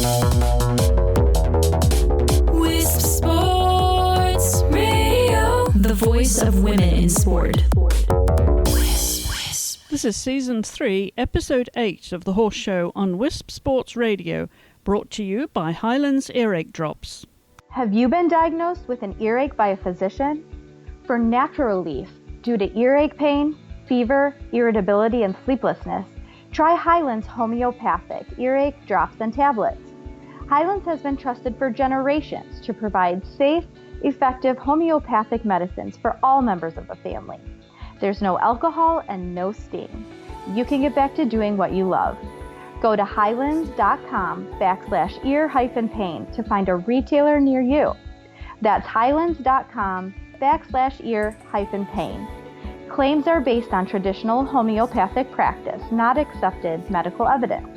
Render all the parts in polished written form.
Wisp Sports Radio, the voice of women in sport. This is Season 3, Episode 8 of The Horse Show on Wisp Sports Radio, brought to you by Highlands Earache Drops. Have you been diagnosed with an earache by a physician? For natural relief due to earache pain, fever, irritability, and sleeplessness, try Highlands Homeopathic Earache Drops and Tablets. Highlands has been trusted for generations to provide safe, effective homeopathic medicines for all members of the family. There's no alcohol and no sting. You can get back to doing what you love. Go to highlands.com/ear-pain to find a retailer near you. That's highlands.com/ear-pain. Claims are based on traditional homeopathic practice, not accepted medical evidence.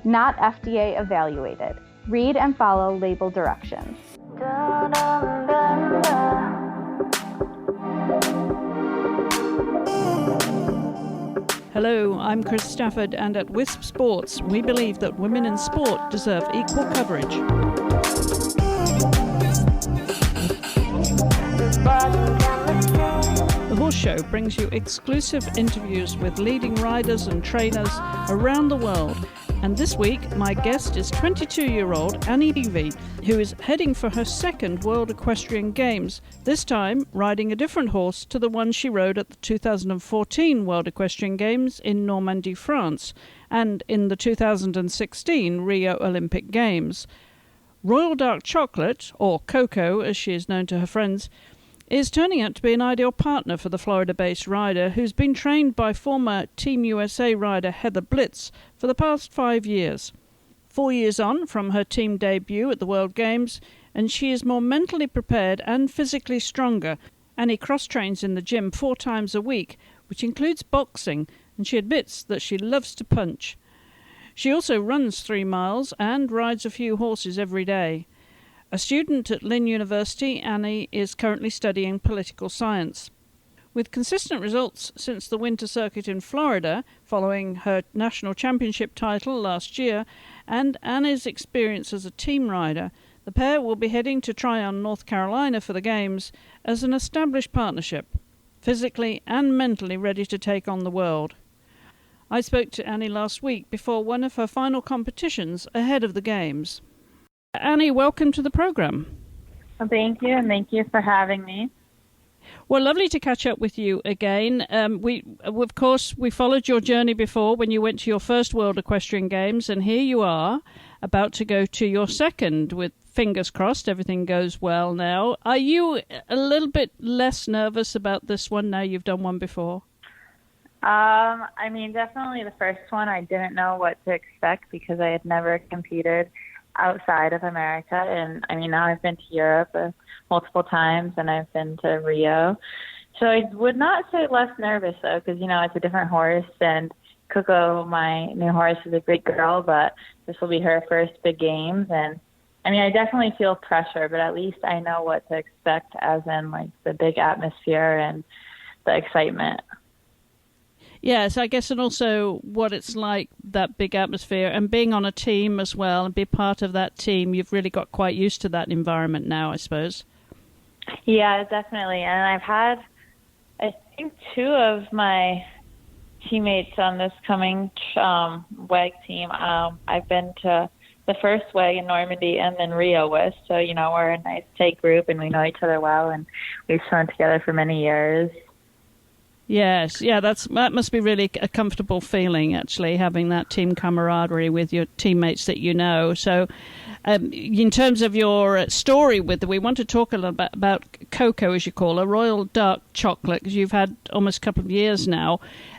Not FDA evaluated. Read and follow label directions. Hello, I'm Chris Stafford, and at Wisp Sports, we believe that women in sport deserve equal coverage. The Horse Show brings you exclusive interviews with leading riders and trainers around the world. And this week, my guest is 22-year-old Annie Peavy, who is heading for her second World Equestrian Games, this time riding a different horse to the one she rode at the 2014 World Equestrian Games in Normandy, France, and in the 2016 Rio Olympic Games. Royal Dark Chocolate, or Coco as she is known to her friends, is turning out to be an ideal partner for the Florida-based rider who's been trained by former Team USA rider Heather Blitz for the past 5 years. 4 years on from her team debut at the World Games, and she is more mentally prepared and physically stronger. Annie cross-trains in the gym 4 times a week, which includes boxing, and she admits that she loves to punch. She also runs 3 miles and rides a few horses every day. A student at Lynn University, Annie is currently studying political science. With consistent results since the winter circuit in Florida, following her national championship title last year, and Annie's experience as a team rider, the pair will be heading to Tryon, North Carolina for the Games as an established partnership, physically and mentally ready to take on the world. I spoke to Annie last week before one of her final competitions ahead of the Games. Annie, welcome to the program. Well, thank you, and thank you for having me. Well, lovely to catch up with you again. We followed your journey before when you went to your first World Equestrian Games, and here you are, about to go to your second, with fingers crossed everything goes well now. Are you a little bit less nervous about this one now you've done one before? Definitely the first one, I didn't know what to expect because I had never competed outside of America, and now I've been to Europe multiple times, and I've been to Rio, so I would not say less nervous though, because it's a different horse, and Coco, my new horse, is a big girl, but this will be her first big games, and I definitely feel pressure, but at least I know what to expect, as in the big atmosphere and the excitement. Yes, I guess, and also what it's like, that big atmosphere, and being on a team as well, and be part of that team. You've really got quite used to that environment now, I suppose. Yeah, definitely. And I've had, I think, 2 of my teammates on this coming WEG team. I've been to the first WEG in Normandy and then Rio with, so, we're a nice tight group, and we know each other well, and we've swum together for many years. Yes, yeah, that must be really a comfortable feeling, actually, having that team camaraderie with your teammates that you know. So, in terms of your story we want to talk a little bit about Coco, as you call her, Royal Dark Chocolate, because you've had almost a couple of years now.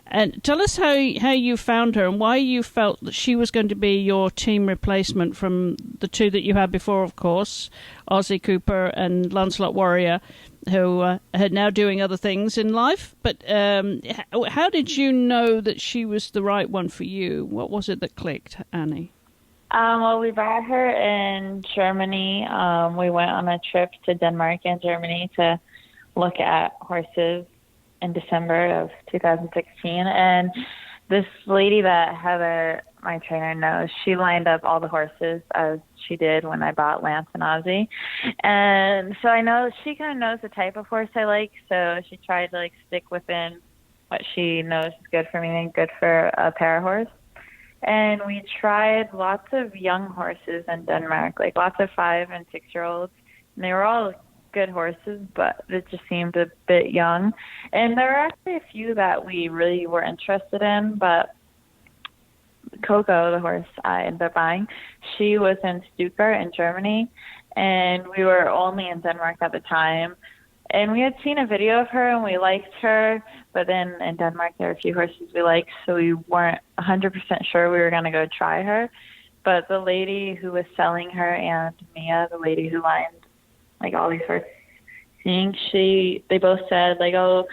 And tell us how you found her and why you felt that she was going to be your team replacement from the 2 that you had before, of course, Ozzy Cooper and Lancelot Warrior, who are now doing other things in life. But how did you know that she was the right one for you? What was it that clicked, Annie? Well, we bought her in Germany. We went on a trip to Denmark and Germany to look at horses in December of 2016. And this lady that Heather my trainer knows. She lined up all the horses as she did when I bought Lance and Ozzy. And so I know she kind of knows the type of horse I like, so she tried to like stick within what she knows is good for me and good for a para horse. And we tried lots of young horses in Denmark, like lots of 5 and 6-year-olds. And they were all good horses, but it just seemed a bit young. And there were actually a few that we really were interested in, but Coco, the horse I ended up buying, she was in Stuttgart in Germany, and we were only in Denmark at the time. And we had seen a video of her, and we liked her, but then in Denmark there were a few horses we liked, so we weren't 100% sure we were going to go try her. But the lady who was selling her and Mia, the lady who lined like all these horses, they both said like, oh,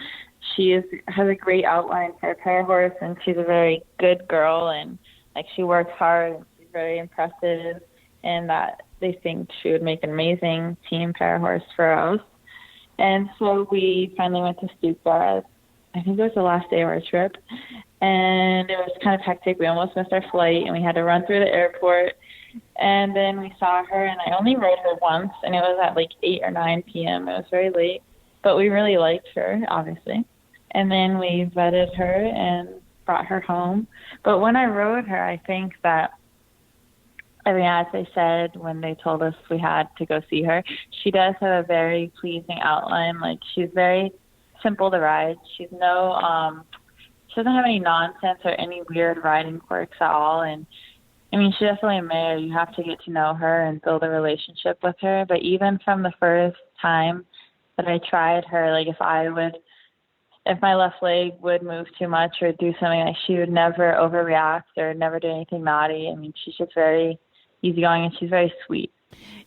has a great outline for a para horse, and she's a very good girl, and like she works hard, and she's very impressive, and that they think she would make an amazing team para horse for us. And so we finally went to Stuttgart. I think it was the last day of our trip, and it was kind of hectic. We almost missed our flight, and we had to run through the airport. And then we saw her, and I only rode her once, and it was at like 8 or 9 p.m. It was very late, but we really liked her, obviously. And then we vetted her and brought her home. But when I rode her, I think that, I mean, as they said when they told us we had to go see her, she does have a very pleasing outline. Like, she's very simple to ride. She doesn't have any nonsense or any weird riding quirks at all. And I mean, she's definitely a mare. You have to get to know her and build a relationship with her. But even from the first time that I tried her, like if my left leg would move too much or do something, like she would never overreact or never do anything naughty. I mean, she's just very easygoing and she's very sweet.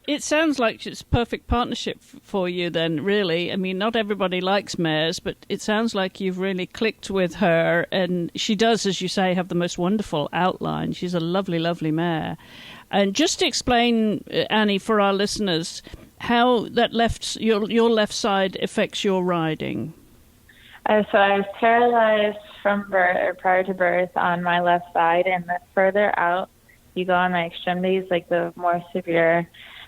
It sounds like it's a perfect partnership for you then, really. I mean, not everybody likes mares, but it sounds like you've really clicked with her, and she does, as you say, have the most wonderful outline. She's a lovely, lovely mare. And just to explain, Annie, for our listeners, how that your left side affects your riding. So I was paralyzed from birth, or prior to birth, on my left side, and the further out you go on my extremities, like the more severe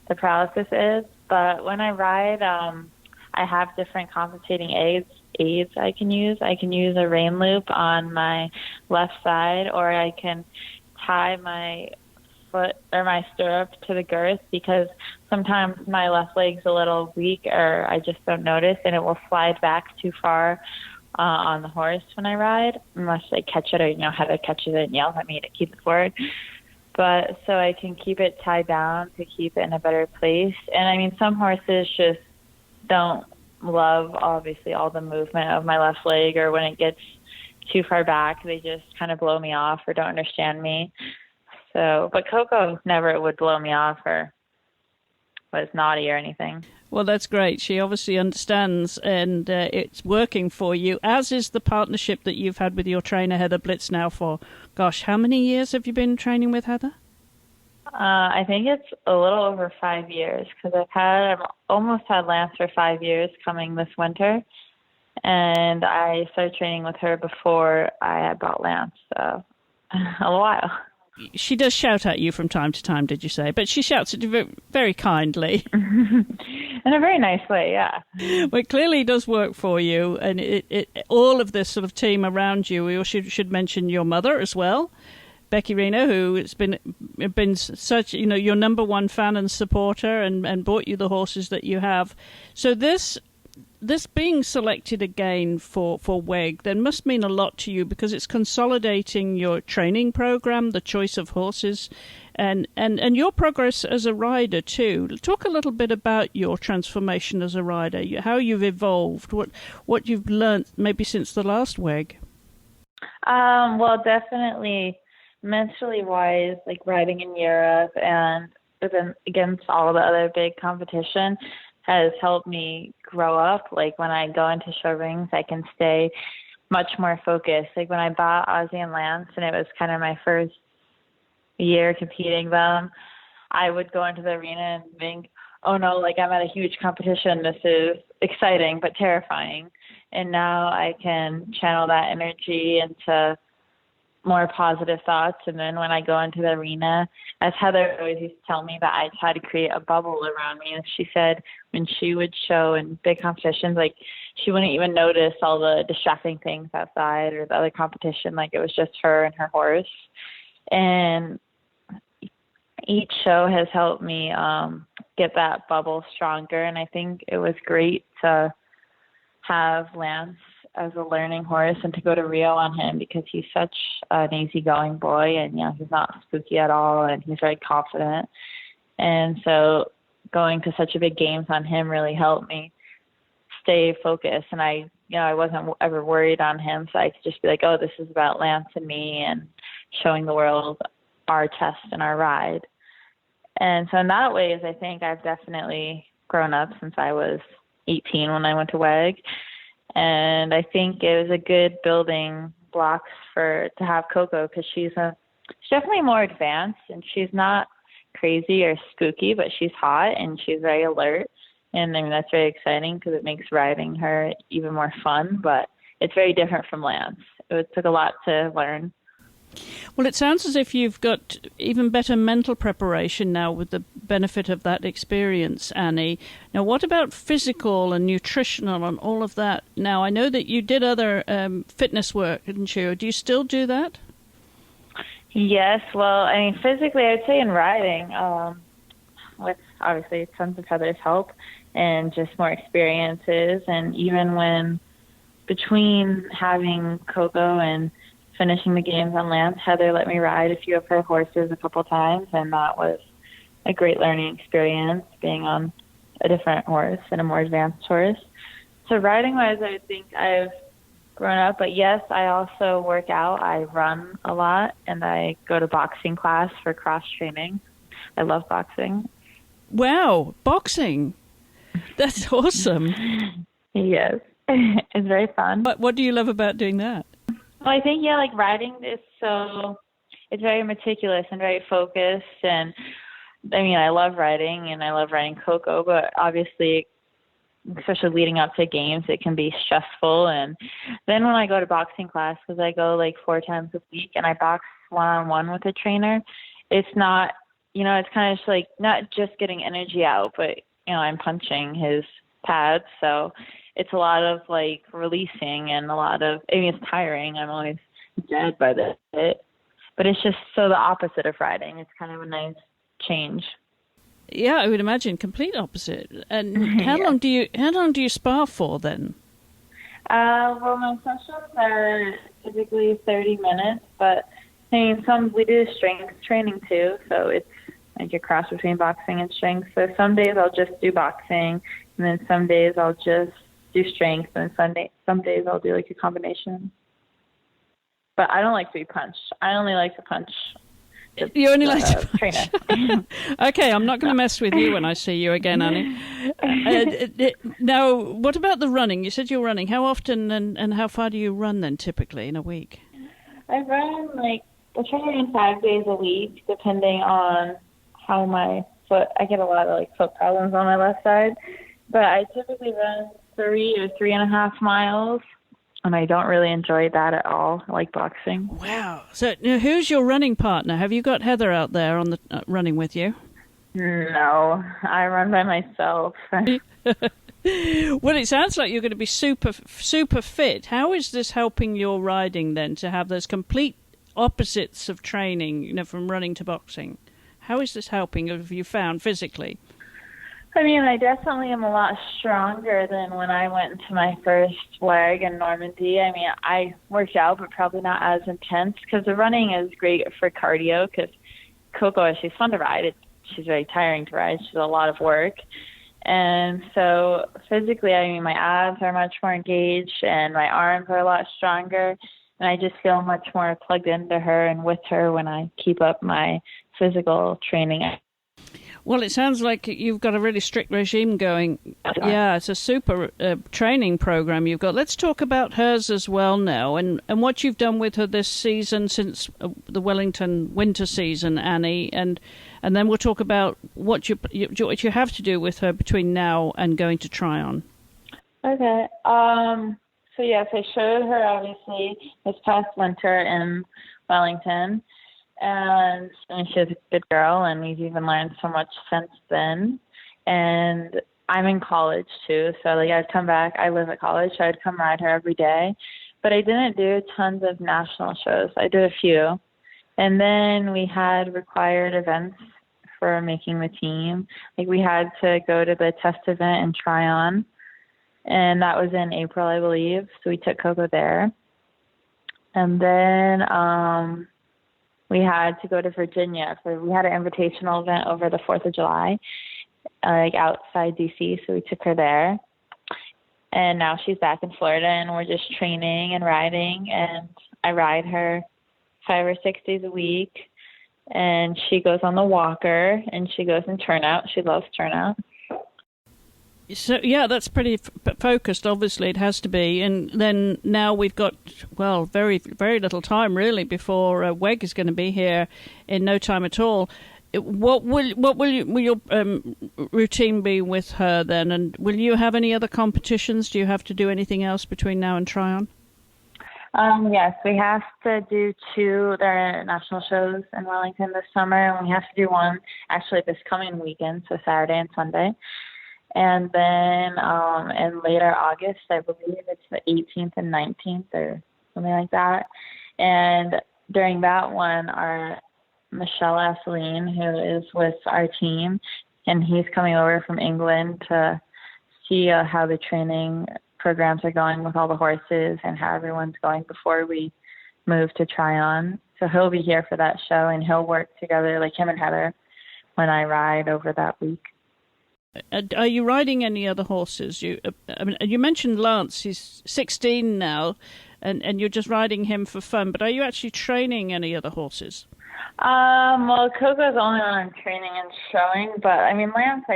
the paralysis is. But when I ride, I have different compensating aids I can use. I can use a rein loop on my left side, or I can tie my foot or my stirrup to the girth, because sometimes my left leg's a little weak or I just don't notice, and it will slide back too far on the horse when I ride, unless I catch it, or Heather catches it and yells at me to keep it forward. But so I can keep it tied down to keep it in a better place. And I mean, some horses just don't love, obviously, all the movement of my left leg, or when it gets too far back, they just kind of blow me off or don't understand me. So, but Coco never would blow me off or was naughty or anything. Well, that's great. She obviously understands, and it's working for you, as is the partnership that you've had with your trainer, Heather Blitz, now for, gosh, how many years have you been training with Heather? I think it's a little over 5 years, because I've almost had Lance for 5 years coming this winter, and I started training with her before I had bought Lance, so a while. She does shout at you from time to time, did you say? But she shouts at you very, very kindly. In a very nice way, yeah. Well, it clearly does work for you, and all of this sort of team around you. We also should mention your mother as well, Becky Reno, who has been such, your number one fan and supporter, and bought you the horses that you have. So this being selected again for WEG then must mean a lot to you, because it's consolidating your training program, the choice of horses, and your progress as a rider too. Talk a little bit about your transformation as a rider, how you've evolved, what you've learned maybe since the last WEG. Well, definitely mentally wise, like riding in Europe and against all the other big competition has helped me grow up. Like when I go into show rings, I can stay much more focused. Like when I bought Ozzy and Lance, and it was kind of my first year competing them, I would go into the arena and think, oh no, like I'm at a huge competition. This is exciting but terrifying. And now I can channel that energy into more positive thoughts. And then when I go into the arena, as Heather always used to tell me, that I try to create a bubble around me. And she said when she would show in big competitions, like she wouldn't even notice all the distracting things outside or the other competition. Like it was just her and her horse. And each show has helped me get that bubble stronger. And I think it was great to have Lance as a learning horse and to go to Rio on him, because he's such an easygoing boy, and he's not spooky at all, and he's very confident. And so going to such a big games on him really helped me stay focused. And I wasn't ever worried on him, so I could just be like, oh, this is about Lance and me and showing the world our test and our ride. And so in that ways, I think I've definitely grown up since I was 18 when I went to WEG. And I think it was a good building blocks to have Coco, because she's definitely more advanced, and she's not crazy or spooky, but she's hot and she's very alert. And I mean, that's very exciting because it makes riding her even more fun, but it's very different from Lance. It took a lot to learn. Well, it sounds as if you've got even better mental preparation now with the benefit of that experience, Annie. Now, what about physical and nutritional and all of that? Now, I know that you did other fitness work, didn't you? Do you still do that? Yes. Well, I mean, physically, I'd say in riding, with obviously tons of Heather's help and just more experiences. And even when between having Coco and finishing the games on Lance, Heather let me ride a few of her horses a couple times, and that was a great learning experience, being on a different horse and a more advanced horse. So riding-wise, I would think I've grown up, but yes, I also work out. I run a lot, and I go to boxing class for cross-training. I love boxing. Wow, boxing! That's awesome. Yes, it's very fun. What do you love about doing that? Well, I think, like riding is it's very meticulous and very focused. And I mean, I love riding and I love riding Coco, but obviously, especially leading up to games, it can be stressful. And then when I go to boxing class, because I go like 4 times a week and I box one-on-one with a trainer, it's not, it's kind of just like not just getting energy out, but, I'm punching his pads. So it's a lot of like releasing and it's tiring. I'm always dead by the bit, but it's just so the opposite of riding. It's kind of a nice change. Yeah, I would imagine complete opposite. And how long do you spar for then? Well, my sessions are typically 30 minutes, but I mean, we do strength training too, so it's like a cross between boxing and strength. So some days I'll just do boxing, and then some days I'll just do strength, and some days I'll do like a combination. But I don't like to be punched. I only like to punch. You only like to punch. Okay, I'm not going to mess with you when I see you again, Annie. Now, what about the running? You said you're running. How often and how far do you run then typically in a week? I run I try to run 5 days a week, depending on how my foot. I get a lot of foot problems on my left side, but I typically run 3 or 3.5 miles, and I don't really enjoy that at all. I like boxing. Wow. So who's your running partner? Have you got Heather out there on the running with you? No, I run by myself. Well, it sounds like you're going to be super fit. How is this helping your riding then, to have those complete opposites of training, from running to boxing? How is this helping, have you found, physically? I mean, I definitely am a lot stronger than when I went into my first WEG in Normandy. I mean, I worked out, but probably not as intense, because the running is great for cardio, because Coco, she's fun to ride. She's very tiring to ride. She's a lot of work. And so physically, I mean, my abs are much more engaged and my arms are a lot stronger. And I just feel much more plugged into her and with her when I keep up my physical training. Well, it sounds like you've got a really strict regime going. Yeah, it's a super training program you've got. Let's talk about hers as well now, and what you've done with her this season since the Wellington winter season, Annie, and then we'll talk about what you have to do with her between now and going to Tryon. Okay. So yes, I showed her obviously this past winter in Wellington. And I mean, she's a good girl, and we've even learned so much since then. And I'm in college too, so like I'd come back. I live at college, so I'd come ride her every day. But I didn't do tons of national shows. I did a few. And then we had required events for making the team. Like we had to go to the test event in Tryon, and that was in April, I believe. So we took Coco there. And then we had to go to Virginia. We had an invitational event over the 4th of July, like outside DC. So we took her there. And now she's back in Florida, and we're just training and riding. And I ride her 5 or 6 days a week. And she goes on the walker, and she goes in turnout. She loves turnout. So, yeah, that's pretty focused, obviously. It has to be. And then now we've got, well, very, very little time, really, before WEG is going to be here in no time at all. What will your routine be with her then? And will you have any other competitions? Do you have to do anything else between now and Tryon? Yes, we have to do 2. There are national shows in Wellington this summer, and we have to do one actually this coming weekend, so Saturday and Sunday. And then in later August, I believe it's the 18th and 19th or something like that. And during that one, our Michelle Asseline, who is with our team, and he's coming over from England to see how the training programs are going with all the horses and how everyone's going before we move to Tryon. So he'll be here for that show, and he'll work together, like him and Heather, when I ride over that week. Are you riding any other horses? You mentioned Lance. He's 16 now, and you're just riding him for fun. But are you actually training any other horses? Well, Coco's only one I'm training and showing. But, I mean, Lance,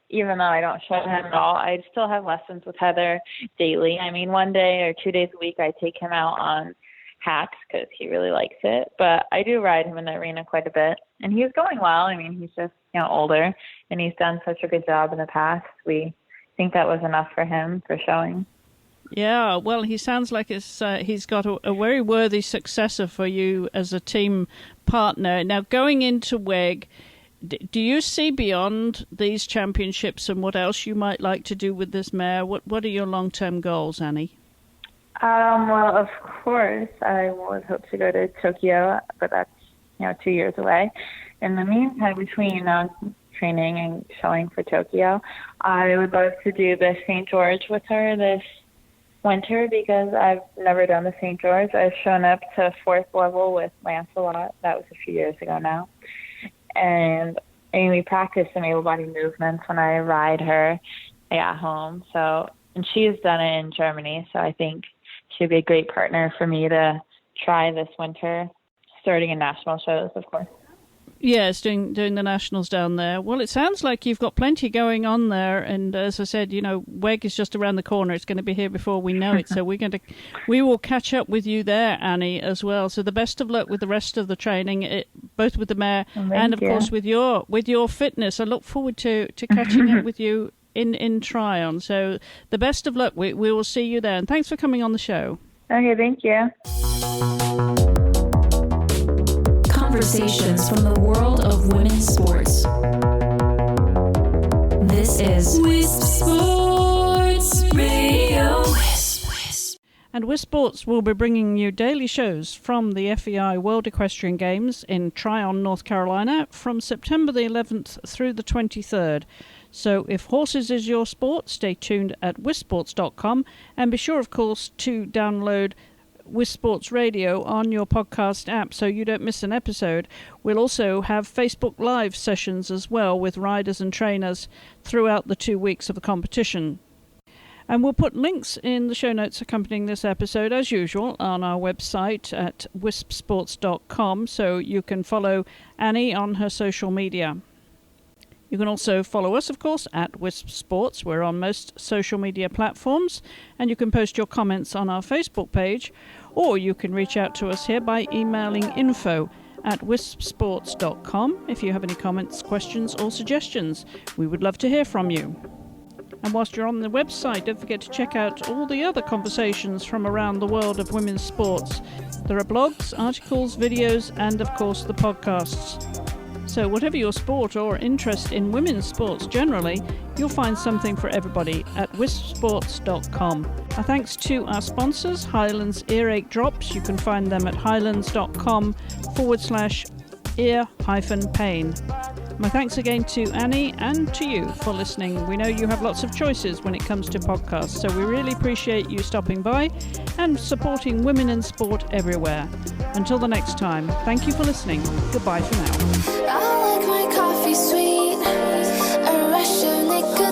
even though I don't show him at all, I still have lessons with Heather daily. I mean, 1 day or 2 days a week I take him out on hacks because he really likes it. But I do ride him in the arena quite a bit. And he's going well. I mean, he's just, older, and he's done such a good job in the past. We think that was enough for him for showing. Yeah, well, he sounds like he's got a very worthy successor for you as a team partner. Now, going into WEG, do you see beyond these championships and what else you might like to do with this mare? What are your long-term goals, Annie? Well, of course, I would hope to go to Tokyo, but that's 2 years away. In the meantime, between training and showing for Tokyo, I would love to do the St. George with her this winter because I've never done the St. George. I've shown up to 4th level with Lancelot. That was a few years ago now. And we practice some able body movements when I ride her at home. And she's done it in Germany, so I think she'd be a great partner for me to try this winter, starting in national shows, of course. Yes, doing the nationals down there. Well, it sounds like you've got plenty going on there, and as I said, WEG is just around the corner. It's going to be here before we know it. So we will catch up with you there, Annie, as well. So the best of luck with the rest of the training, both with the mare and of course with your fitness. I look forward to catching up with you in Tryon. So the best of luck. We will see you there, and thanks for coming on the show. Okay, thank you. Conversations from the world of women's sports. This is Wisp Sports Radio. And Wisp Sports will be bringing you daily shows from the FEI World Equestrian Games in Tryon, North Carolina, from September the 11th through the 23rd. So if horses is your sport, stay tuned at wispsports.com, and be sure, of course, to download Wisp Sports Radio on your podcast app so you don't miss an episode. We'll also have Facebook Live sessions as well with riders and trainers throughout the 2 weeks of the competition. And we'll put links in the show notes accompanying this episode, as usual, on our website at wispsports.com, so you can follow Annie on her social media. You can also follow us, of course, at Wisp Sports. We're on most social media platforms, and you can post your comments on our Facebook page, or you can reach out to us here by emailing info@wispsports.com if you have any comments, questions, or suggestions. We would love to hear from you. And whilst you're on the website, don't forget to check out all the other conversations from around the world of women's sports. There are blogs, articles, videos, and of course the podcasts. So whatever your sport or interest in women's sports generally, you'll find something for everybody at wispsports.com. Our thanks to our sponsors, Highlands Earache Drops. You can find them at highlands.com/ear-pain. My thanks again to Annie and to you for listening. We know you have lots of choices when it comes to podcasts, so we really appreciate you stopping by and supporting women in sport everywhere. Until the next time, thank you for listening. Goodbye for now. I like my coffee sweet, a rush of nicotine.